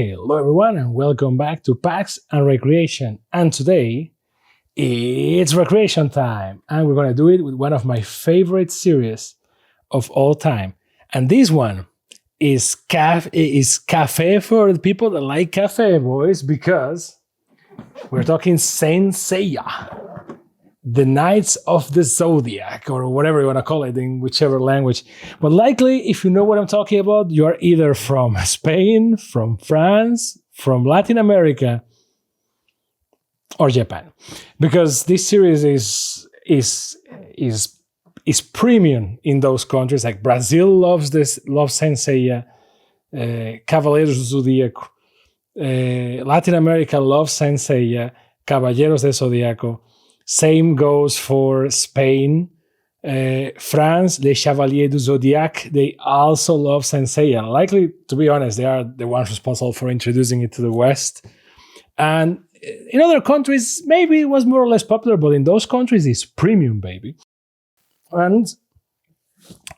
Hello everyone and welcome back to Packs and Recreation. And today, it's recreation time. And we're going to do it with one of my favorite series of all time. And this one is cafe for the people that like cafe, boys, because we're talking Saint Seiya, the Knights of the Zodiac, or whatever you want to call it in whichever language. But likely, if you know what I'm talking about, you are either from Spain, from France, from Latin America, or Japan, because this series is premium in those countries. Like Brazil loves Saint Seiya, Cavaleiros do Zodiac. Latin America loves Saint Seiya, Caballeros de Zodiaco. Same goes for Spain. France, Les Chevaliers du Zodiac, they also love Saint Seiya. Likely, to be honest, they are the ones responsible for introducing it to the West. And in other countries, maybe it was more or less popular, but in those countries, it's premium, baby. And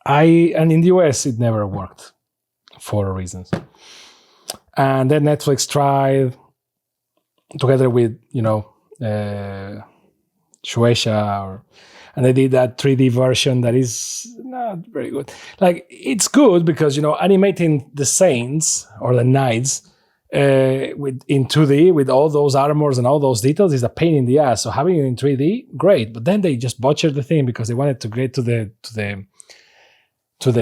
in the US, it never worked for reasons. And then Netflix tried, together with, Shueisha, and they did that 3D version that is not very good. Like, it's good because, animating the saints or the knights in 2D with all those armors and all those details is a pain in the ass. So having it in 3D, great. But then they just butchered the thing because they wanted to get to the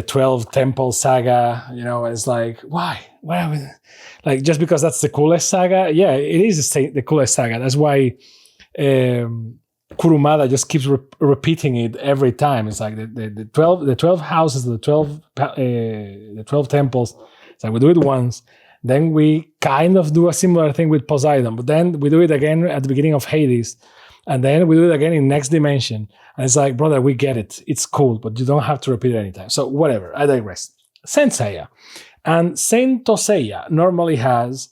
12 Temple saga. It's like, why? Why? Like, just because that's the coolest saga? Yeah, it is the coolest saga. That's why Kurumada just keeps repeating it every time. It's like the 12 houses, the 12 temples. It's like we do it once, then we kind of do a similar thing with Poseidon, but then we do it again at the beginning of Hades, and then we do it again in Next Dimension. And it's like, brother, we get it. It's cool, but you don't have to repeat it anytime. So whatever, I digress. Saint Seiya. And Saint Seiya normally has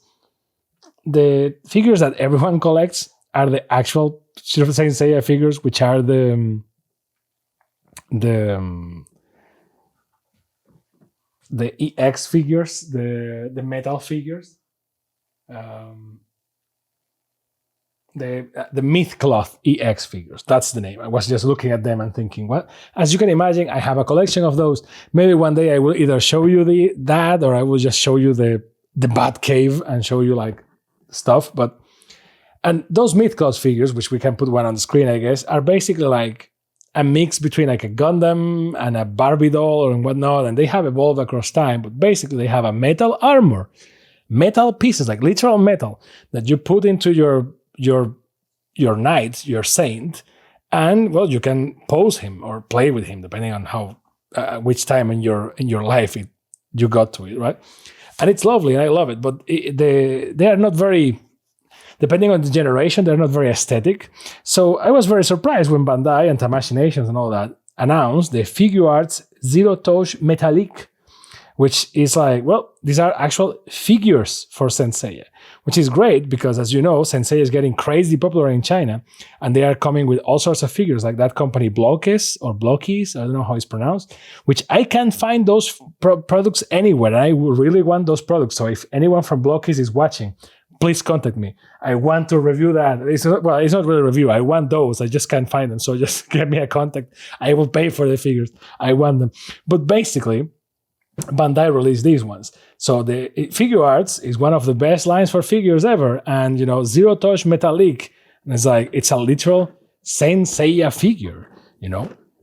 the figures that everyone collects are the actual Saint Seiya figures, which are the EX figures, the metal figures, the myth cloth EX figures. That's the name. I was just looking at them and thinking, well, as you can imagine, I have a collection of those. Maybe one day I will either show you that, or I will just show you the Bat Cave and show you like stuff. And those myth cloth figures, which we can put one on the screen, I guess, are basically like a mix between like a Gundam and a Barbie doll and whatnot, and they have evolved across time, but basically they have a metal armor, metal pieces, like literal metal, that you put into your knight, your saint, and well, you can pose him or play with him, depending on how which time in your life you got to it, right? And it's lovely, and I love it, but they are not very, depending on the generation, they're not very aesthetic. So I was very surprised when Bandai and Tamashii Nations and all that announced the Figuarts Zero Touch Metallique, which is like, well, these are actual figures for Saint Seiya, which is great because, as you know, Saint Seiya is getting crazy popular in China, and they are coming with all sorts of figures, like that company Blokis, I don't know how it's pronounced, which I can't find those products anywhere, and I really want those products. So if anyone from Blokis is watching, please contact me. I want to review that. It's not really a review. I want those. I just can't find them. So just get me a contact. I will pay for the figures. I want them. But basically, Bandai released these ones. So the Figuarts is one of the best lines for figures ever. And, Zero Touch Metallique. And it's like, it's a literal Saint Seiya figure,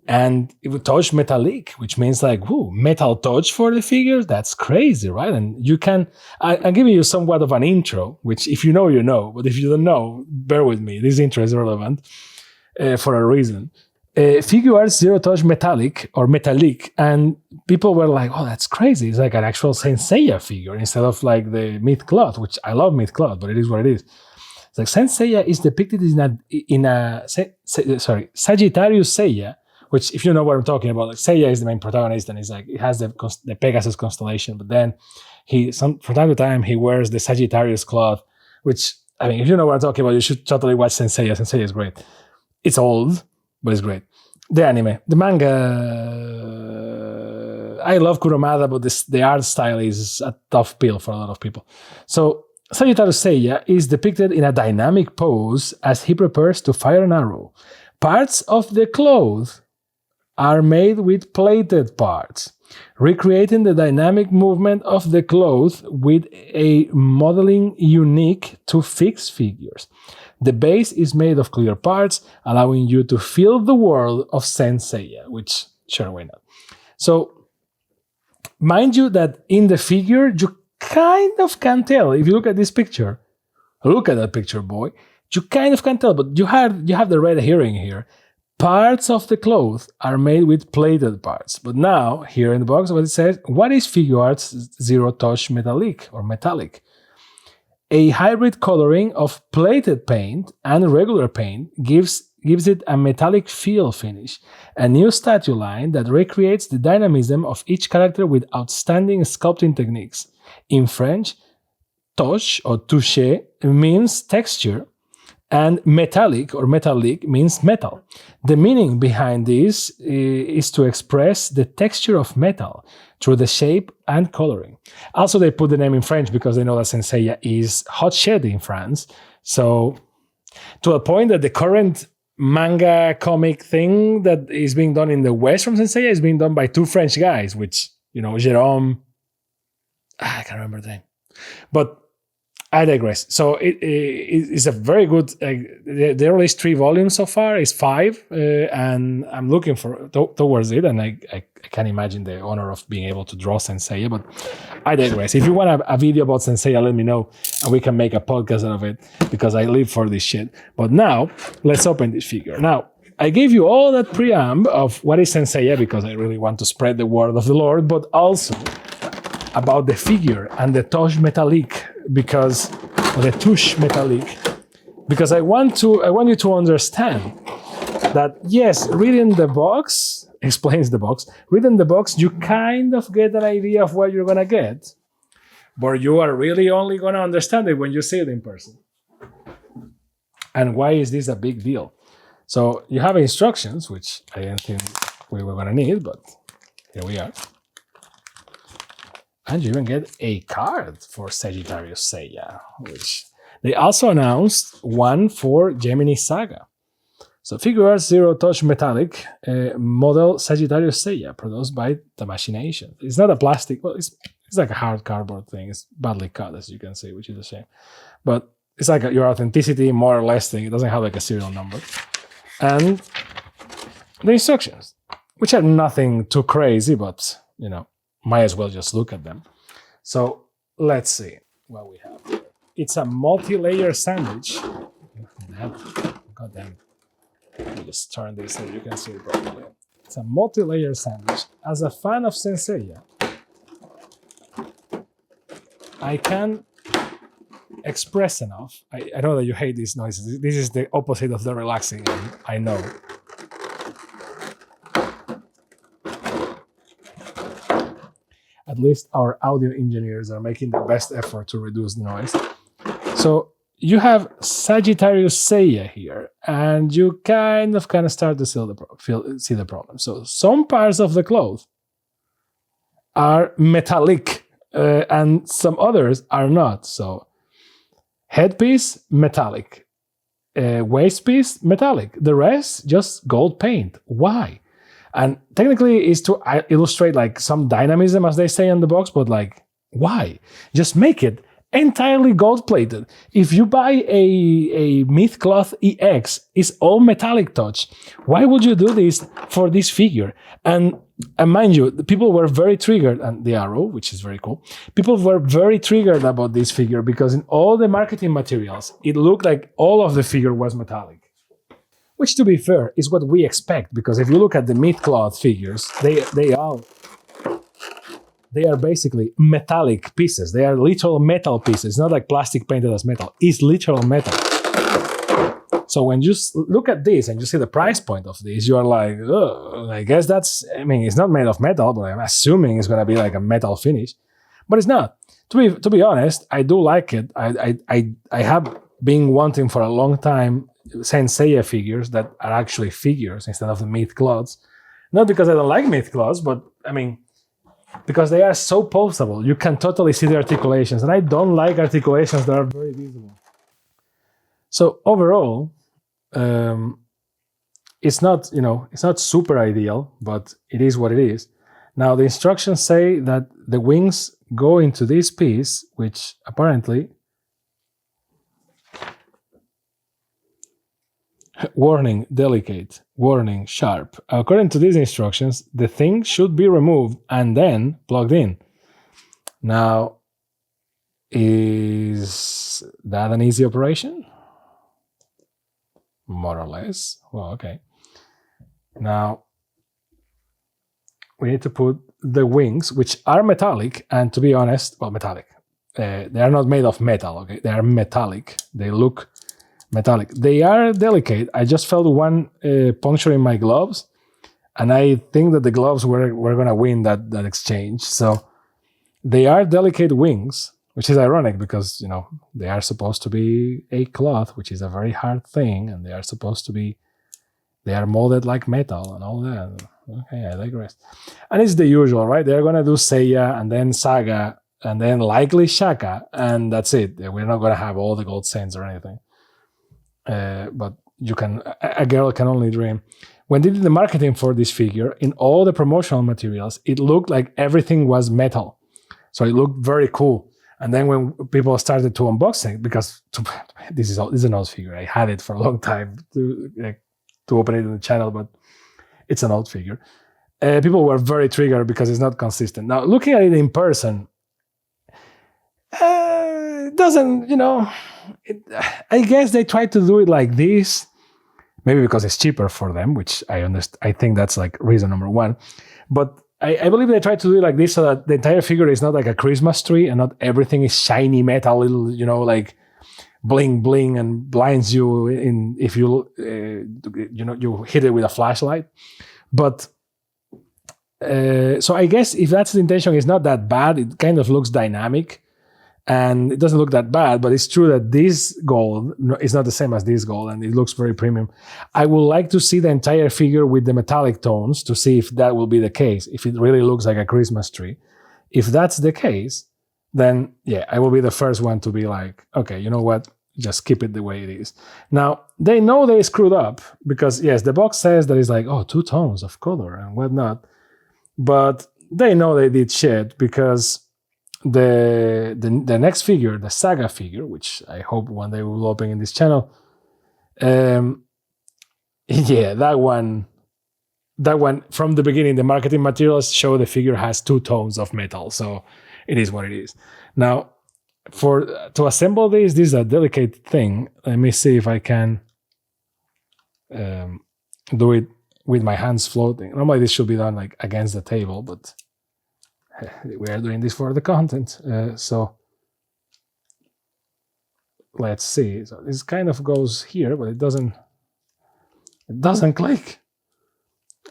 And it would touch metallic, which means like, whoo, metal touch for the figures? That's crazy, right? And you can, I'm giving you somewhat of an intro, which if you know, you know. But if you don't know, bear with me. This intro is relevant for a reason. Figuarts Zero Touch Metallique or Metallique, and people were like, oh, that's crazy. It's like an actual Saint Seiya figure instead of like the myth cloth, which I love myth cloth, but it is what it is. It's like Saint Seiya is depicted in a Sagittarius Seiya, which, if you know what I'm talking about, like Seiya is the main protagonist, and he's like, it has the Pegasus constellation, but then from time to time he wears the Sagittarius cloth, which, I mean, if you know what I'm talking about, you should totally watch Saint Seiya. Saint Seiya is great. It's old, but it's great. The anime, the manga, I love Kurumada, but the art style is a tough pill for a lot of people. So Sagittarius Seiya is depicted in a dynamic pose as he prepares to fire an arrow. Parts of the cloth are made with plated parts, recreating the dynamic movement of the cloth with a modeling unique to fixed figures. The base is made of clear parts, allowing you to feel the world of Saint Seiya, which, sure, why not? So, mind you that in the figure, you kind of can tell. If you look at this picture, look at that picture, boy, you kind of can tell, but you have the red herring here. Parts of the cloth are made with plated parts. But now, here in the box, what it says, what is Figuarts Zero Touch Metallique or Metallic? A hybrid coloring of plated paint and regular paint gives it a metallic feel finish, a new statue line that recreates the dynamism of each character with outstanding sculpting techniques. In French, touche or touche means texture, and metallic or metallique means metal. The meaning behind this is to express the texture of metal through the shape and coloring. Also, they put the name in French because they know that Saint Seiya is hot shit in France. So, to a point that the current manga comic thing that is being done in the West from Saint Seiya is being done by two French guys, which, Jérôme, I can't remember the name. But I digress. So it's a very good. They released 3 volumes so far. It's 5, and I'm looking towards it. And I can't imagine the honor of being able to draw Saint Seiya. But I digress. If you want a video about Saint Seiya, let me know, and we can make a podcast out of it because I live for this shit. But now let's open this figure. Now I gave you all that preamble of what is Saint Seiya because I really want to spread the word of the Lord, but also about the figure and the Touche Metallique. Because the Touche Metallique, because I want you to understand that yes, reading the box explains the box. Reading the box, you kind of get an idea of what you're gonna get, but you are really only gonna understand it when you see it in person. And why is this a big deal? So you have instructions, which I didn't think we were gonna need, but here we are. And you even get a card for Sagittarius Seiya, which they also announced one for Gemini Saga. So Figuarts Zero Touch Metallique model Sagittarius Seiya, produced by the Machination. It's not a plastic, well, it's like a hard cardboard thing. It's badly cut, as you can see, which is a shame. But it's like your authenticity, more or less thing. It doesn't have like a serial number. And the instructions, which are nothing too crazy, but, might as well just look at them. So let's see what we have. It's a multi-layer sandwich. God damn. Let me just turn this so you can see it properly. It's a multi-layer sandwich. As a fan of Saint Seiya, I can express enough. I know that you hate these noises. This is the opposite of the relaxing, and I know. At least our audio engineers are making the best effort to reduce the noise. So you have Sagittarius Seiya here, and you kind of start to see the problem. So some parts of the cloth are metallic, and some others are not. So headpiece, metallic. Waist piece, metallic. The rest, just gold paint. Why? And technically it's to illustrate like some dynamism, as they say in the box, but like, why? Just make it entirely gold-plated. If you buy a Myth Cloth EX, it's all metallic touch. Why would you do this for this figure? And mind you, the people were very triggered, and the arrow, which is very cool, people were very triggered about this figure because in all the marketing materials, it looked like all of the figure was metallic. Which, to be fair, is what we expect, because if you look at the Myth Cloth figures, they are basically metallic pieces. They are literal metal pieces. It's not like plastic painted as metal. It's literal metal. So when you look at this and you see the price point of this, you are like, oh, I guess it's not made of metal, but I'm assuming it's going to be like a metal finish. But it's not. To be honest, I do like it. I have been wanting for a long time Saint Seiya figures that are actually figures instead of the Myth Cloths. Not because I don't like Myth Cloths, but because they are so poseable. You can totally see the articulations, and I don't like articulations that are very visible. So overall, it's not, it's not super ideal, but it is what it is. Now the instructions say that the wings go into this piece, which apparently, warning, delicate, warning, sharp. According to these instructions, the thing should be removed and then plugged in. Now, is that an easy operation? More or less. Well, okay. Now, we need to put the wings, which are metallic, and to be honest, well, metallic. They are not made of metal, okay? They are metallic. They look metallic. They are delicate. I just felt one puncture in my gloves, and I think that the gloves were going to win that exchange. So they are delicate wings, which is ironic because, they are supposed to be a cloth, which is a very hard thing, and they are molded like metal and all that. Okay, I digress. And it's the usual, right? They're going to do Seiya and then Saga and then likely Shaka, and that's it. We're not going to have all the gold saints or anything. But a girl can only dream. When they did the marketing for this figure, in all the promotional materials, it looked like everything was metal. So it looked very cool. And then when people started to unbox it, because this is an old figure. I had it for a long time to open it in the channel, but it's an old figure. People were very triggered because it's not consistent. Now, looking at it in person, it doesn't, I guess they tried to do it like this, maybe because it's cheaper for them, which I understand. I think that's like reason number one. But I believe they tried to do it like this so that the entire figure is not like a Christmas tree and not everything is shiny metal, little, like bling bling and blinds you in if you you hit it with a flashlight. But so I guess if that's the intention, it's not that bad. It kind of looks dynamic and it doesn't look that bad, but it's true that this gold is not the same as this gold and it looks very premium. I would like to see the entire figure with the metallic tones to see if that will be the case, if it really looks like a Christmas tree. If that's the case, then yeah, I will be the first one to be like, okay, you know what? Just keep it the way it is. Now, they know they screwed up because, yes, the box says that it's like, 2 tones of color and whatnot. But they know they did shit because the next figure, the Saga figure, which I hope one day we'll open in this channel, yeah, that one from the beginning, the marketing materials show the figure has 2 tones of metal, so it is what it is. Now, to assemble this is a delicate thing. Let me see if I can do it with my hands floating. Normally this should be done like against the table, but we are doing this for the content. So let's see. So this kind of goes here, but it doesn't click.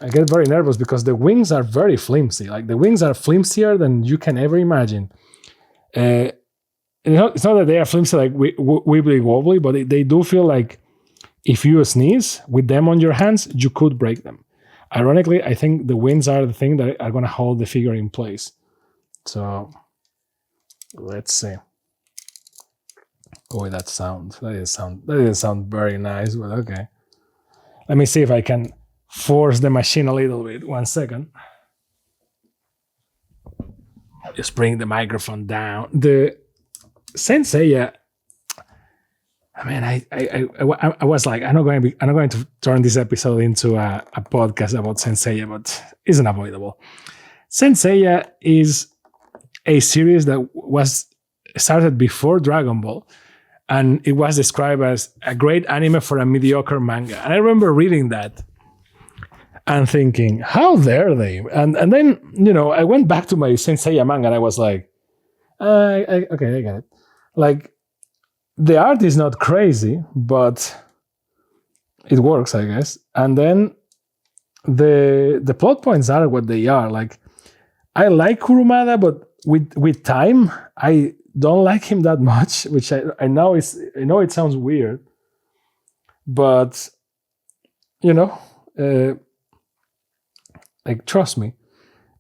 I get very nervous because the wings are very flimsy. Like the wings are flimsier than you can ever imagine. It's not that they are flimsy like wibbly wobbly, but they do feel like if you sneeze with them on your hands, you could break them. Ironically, I think the wings are the thing that are going to hold the figure in place. So let's see. Oh, that didn't sound very nice, but okay. Let me see if I can force the machine a little bit. 1 second. Just bring the microphone down. The Saint Seiya, I mean, I was like, I'm not going to turn this episode into a podcast about Saint Seiya, but it's unavoidable. Saint Seiya is a series that was started before Dragon Ball, and it was described as a great anime for a mediocre manga. And I remember reading that and thinking, how dare they? And then, I went back to my Saint Seiya manga and I was like, okay, I get it. Like, the art is not crazy, but it works, I guess. And then the plot points are what they are. Like, I like Kurumada, but with time, I don't like him that much, which I know it sounds weird, but like, trust me,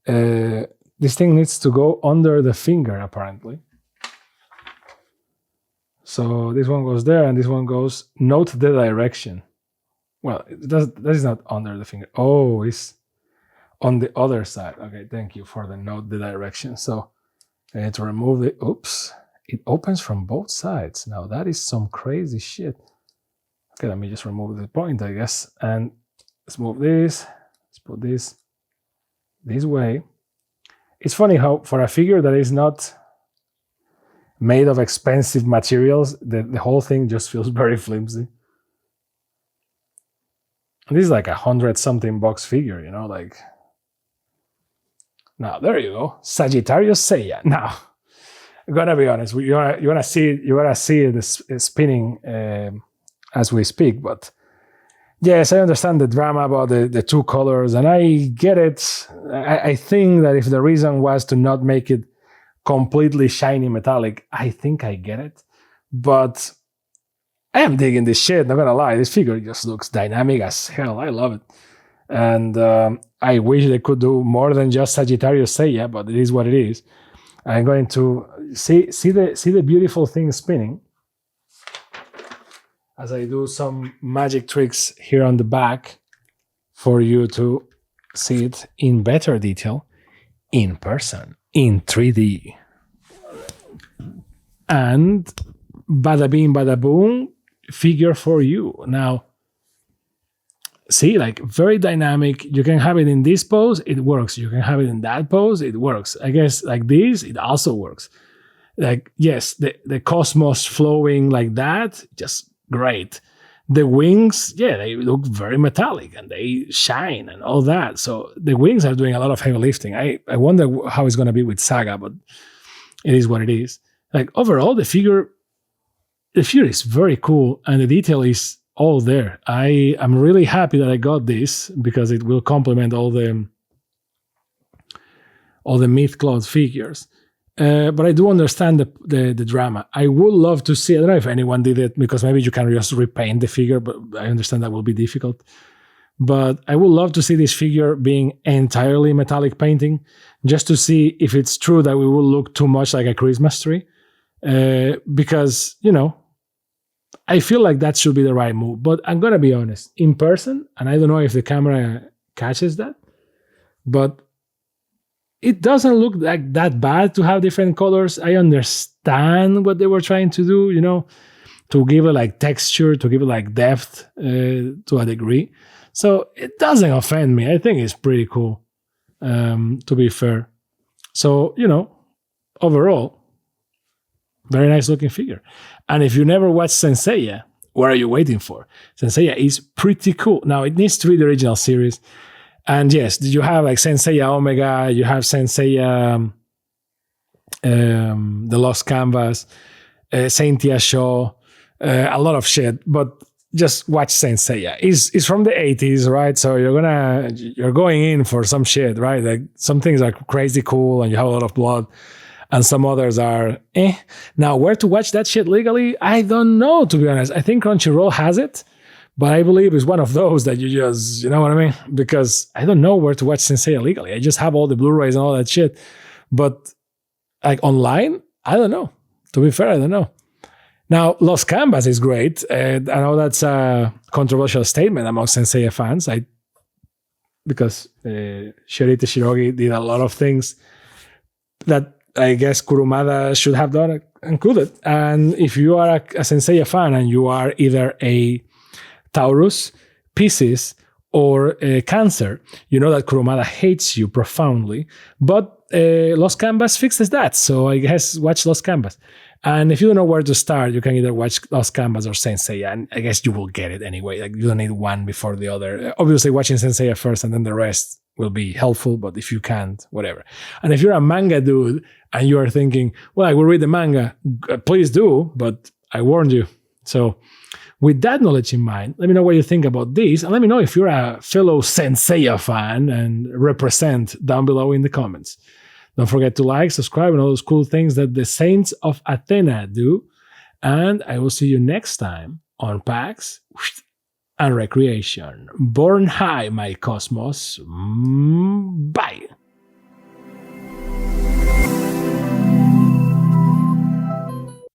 the this thing needs to go under the finger, apparently. So this one goes there, and this one goes, note the direction. Well, that is not under the finger. Oh, it's on the other side. Okay, thank you for the note the direction. So I need to remove it. Oops. It opens from both sides. Now that is some crazy shit. Okay, let me just remove the point, I guess. And let's move this. Let's put this way. It's funny how for a figure that is not made of expensive materials, the whole thing just feels very flimsy. And this is like $100-something bucks figure, you know, like. Now there you go, Sagittarius Seiya. Now, I'm gonna be honest, you wanna see the spinning as we speak. But yes, I understand the drama about the two colors, and I get it. I think that if the reason was to not make it completely shiny metallic, I think I get it. But I am digging this shit, not gonna lie. This figure just looks dynamic as hell. I love it. And I wish they could do more than just Sagittarius Seiya, but it is what it is. I'm going to see the beautiful thing spinning as I do some magic tricks here on the back for you to see it in better detail, in person, in 3D. And bada bing, bada boom, figure for you. Now, see, like very dynamic. You can have it in this pose, it works. You can have it in that pose, it works. I guess like this, it also works. Like, yes, the cosmos flowing like that, just great. The wings, yeah, they look very metallic and they shine and all that. So the wings are doing a lot of heavy lifting. I wonder how it's going to be with Saga, but it is what it is. Like overall, the figure is very cool and the detail is all there. I am really happy that I got this because it will complement all the myth-cloth figures. But I do understand the drama. I would love to see, I don't know if anyone did it, because maybe you can just repaint the figure, but I understand that will be difficult. But I would love to see this figure being entirely metallic painting, just to see if it's true that we will look too much like a Christmas tree. Because, you know, I feel like that should be the right move. But I'm going to be honest, in person, and I don't know if the camera catches that, but it doesn't look like that bad to have different colors. I understand what they were trying to do, you know, to give it like texture, to give it like depth to a degree. So it doesn't offend me. I think it's pretty cool, to be fair. So, you know, overall, very nice looking figure. And if you never watched Saint Seiya, what are you waiting for? Saint Seiya is pretty cool. Now, it needs to be the original series. And yes, you have like Saint Seiya Omega, you have Saint Seiya The Lost Canvas, Saint Seiya Show, a lot of shit, but just watch Saint Seiya. It's from the 80s, right? So you're going in for some shit, right? Like some things are crazy cool and you have a lot of blood, and some others are eh. Now, where to watch that shit legally? I don't know, to be honest. I think Crunchyroll has it, but I believe it's one of those that you just, you know what I mean? Because I don't know where to watch Saint Seiya legally. I just have all the Blu-rays and all that shit. But like online, I don't know. To be fair, I don't know. Now, Lost Canvas is great. I know that's a controversial statement among Saint Seiya fans. Because Shirite Shirogi did a lot of things that I guess Kurumada should have done and couldn't. And if you are a Saint Seiya fan and you are either a Taurus, Pisces, or Cancer, you know that Kurumada hates you profoundly. But Lost Canvas fixes that. So I guess watch Lost Canvas. And if you don't know where to start, you can either watch Lost Canvas or Saint Seiya, and I guess you will get it anyway. Like you don't need one before the other. Obviously, watching Saint Seiya first and then the rest will be helpful, but if you can't, whatever. And if you're a manga dude and you are thinking, well, I will read the manga, please do, but I warned you. So with that knowledge in mind, let me know what you think about this, and let me know if you're a fellow Saint Seiya fan and represent down below in the comments. Don't forget to like, subscribe, and all those cool things that the Saints of Athena do. And I will see you next time on PAX and Recreation. Born high, my cosmos. Bye.